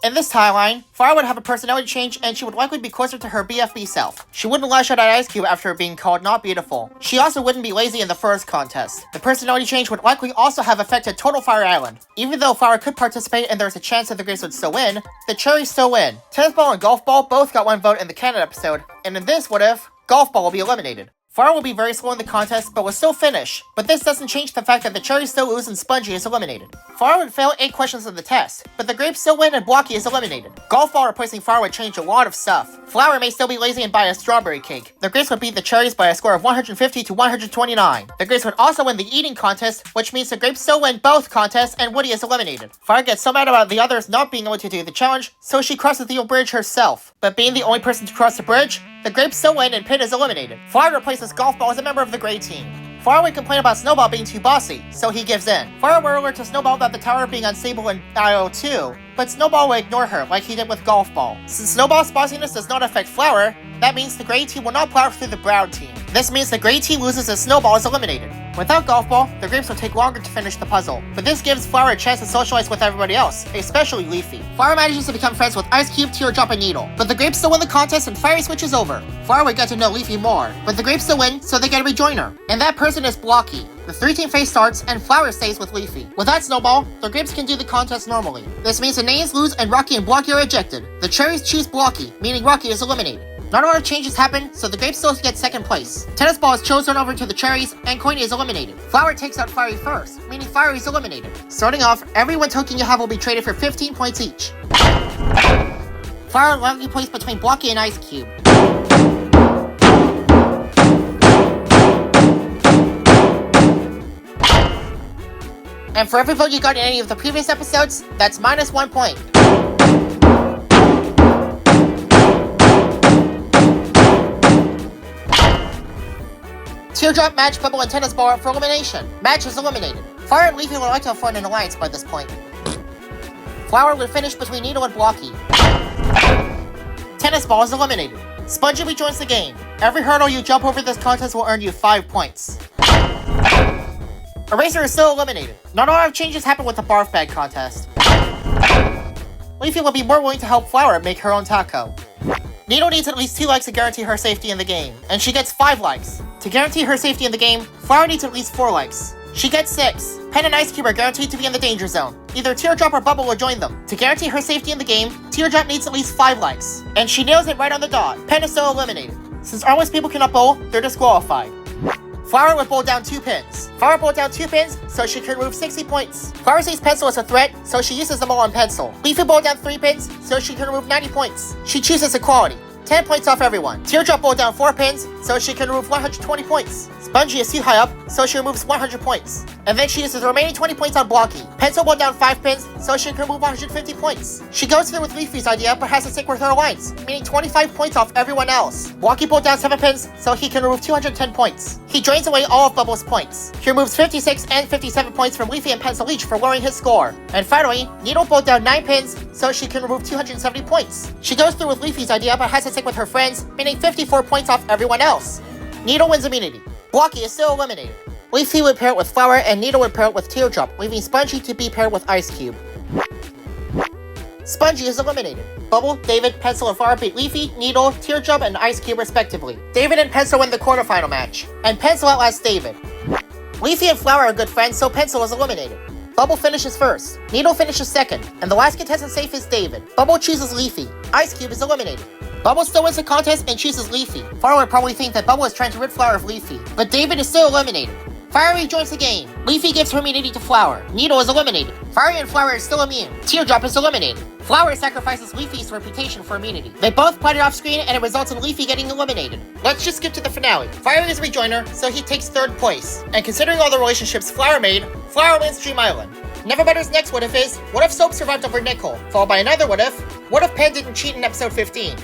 In this timeline, Flower would have a personality change and she would likely be closer to her BFB self. She wouldn't lash out at Ice Cube after being called not beautiful. She also wouldn't be lazy in the first contest. The personality change would likely also have affected Total Fire Island. Even though Flower could participate and there's a chance that the Grapes would still win, the Cherries still win. Tennis Ball and Golf Ball both got 1 vote in the Canada episode, and in this what if, Golf Ball will be eliminated. Flower will be very slow in the contest, but will still finish. But this doesn't change the fact that the Cherries still lose and Spongy is eliminated. Flower would fail 8 questions of the test, but the Grapes still win and Blocky is eliminated. Golf Ball replacing Flower would change a lot of stuff. Flower may still be lazy and buy a strawberry cake. The Grapes would beat the Cherries by a score of 150 to 129. The Grapes would also win the eating contest, which means the Grapes still win both contests and Woody is eliminated. Flower gets so mad about the others not being able to do the challenge, so she crosses the bridge herself. But being the only person to cross the bridge, the Grapes still win and Pit is eliminated. Flower replaces Golf Ball as a member of the gray team. Flower would complain about Snowball being too bossy, so he gives in. Flower would alert to Snowball about the tower being unstable in IO2, but Snowball will ignore her like he did with Golf Ball. Since Snowball's bossiness does not affect Flower, that means the gray team will not plow through the brown team. This means the gray team loses as Snowball is eliminated. Without Golf Ball, the Grapes will take longer to finish the puzzle, but this gives Flower a chance to socialize with everybody else, especially Leafy. Flower manages to become friends with Ice Cube, Teardrop, and Needle, but the Grapes still win the contest and Fiery switches over. Flower would get to know Leafy more, but the Grapes still win, so they get a rejoiner. And that person is Blocky. The 3-team phase starts, and Flower stays with Leafy. Without Snowball, the Grapes can do the contest normally. This means the Names lose and Rocky and Blocky are ejected. The Cherries choose Blocky, meaning Rocky is eliminated. Not a lot of changes happen, so the Grapes still get 2nd place. Tennis Ball is chosen over to the Cherries, and Coiny is eliminated. Flower takes out Fiery first, meaning Fiery is eliminated. Starting off, every 1 token you have will be traded for 15 points each. Flower likely plays between Blocky and Ice Cube. And for every vote you got in any of the previous episodes, that's -1 point. Teardrop, Match, Bubble, and Tennis Ball are up for elimination. Match is eliminated. Fire and Leafy would like to form an alliance by this point. Flower would finish between Needle and Blocky. Tennis Ball is eliminated. Spongy rejoins the game. Every hurdle you jump over this contest will earn you 5 points. Eraser is still eliminated. Not a lot of changes happen with the Barf Bag contest. Leafy will be more willing to help Flower make her own taco. Needle needs at least 2 likes to guarantee her safety in the game, and she gets 5 likes. To guarantee her safety in the game, Flower needs at least 4 likes. She gets 6. Pen and Ice Cube are guaranteed to be in the danger zone. Either Teardrop or Bubble will join them. To guarantee her safety in the game, Teardrop needs at least 5 likes. And she nails it right on the dot. Pen is still eliminated. Since armless people cannot bowl, they're disqualified. Flower would bowl down 2 pins. Flower bowled down 2 pins, so she can remove 60 points. Flower sees Pencil as a threat, so she uses them all on Pencil. Leafy bowled down 3 pins, so she can remove 90 points. She chooses equality. 10 points off everyone. Teardrop bowled down 4 pins, so she can remove 120 points. Spongy is too high up, so she removes 100 points. And then she uses the remaining 20 points on Blocky. Pencil bowled down 5 pins, so she can remove 150 points. She goes through with Leafy's idea, but has to stick with her alliance, meaning 25 points off everyone else. Blocky bowled down 7 pins, so he can remove 210 points. He drains away all of Bubble's points. He removes 56 and 57 points from Leafy and Pencil each for lowering his score. And finally, Needle bowled down 9 pins, so she can remove 270 points. She goes through with Leafy's idea, but has to stick with her friends, meaning 54 points off everyone else. Needle wins immunity. Blocky is still eliminated. Leafy would pair it with Flower, and Needle would pair it with Teardrop, leaving Spongy to be paired with Ice Cube. Spongy is eliminated. Bubble, David, Pencil, and Flower beat Leafy, Needle, Teardrop, and Ice Cube respectively. David and Pencil win the quarterfinal match, and Pencil outlasts David. Leafy and Flower are good friends, so Pencil is eliminated. Bubble finishes first, Needle finishes second, and the last contestant safe is David. Bubble chooses Leafy. Ice Cube is eliminated. Bubble still wins the contest and chooses Leafy. Flower would probably think that Bubble is trying to rid Flower of Leafy, but David is still eliminated. Fiery joins the game. Leafy gives her immunity to Flower. Needle is eliminated. Fiery and Flower are still immune. Teardrop is eliminated. Flower sacrifices Leafy's reputation for immunity. They both played it off screen and it results in Leafy getting eliminated. Let's just skip to the finale. Fiery is a rejoiner, so he takes 3rd place. And considering all the relationships Flower made, Flower wins Dream Island. NeverButter's next what if is, what if Soap survived over Nickel? Followed by another what if Pen didn't cheat in episode 15?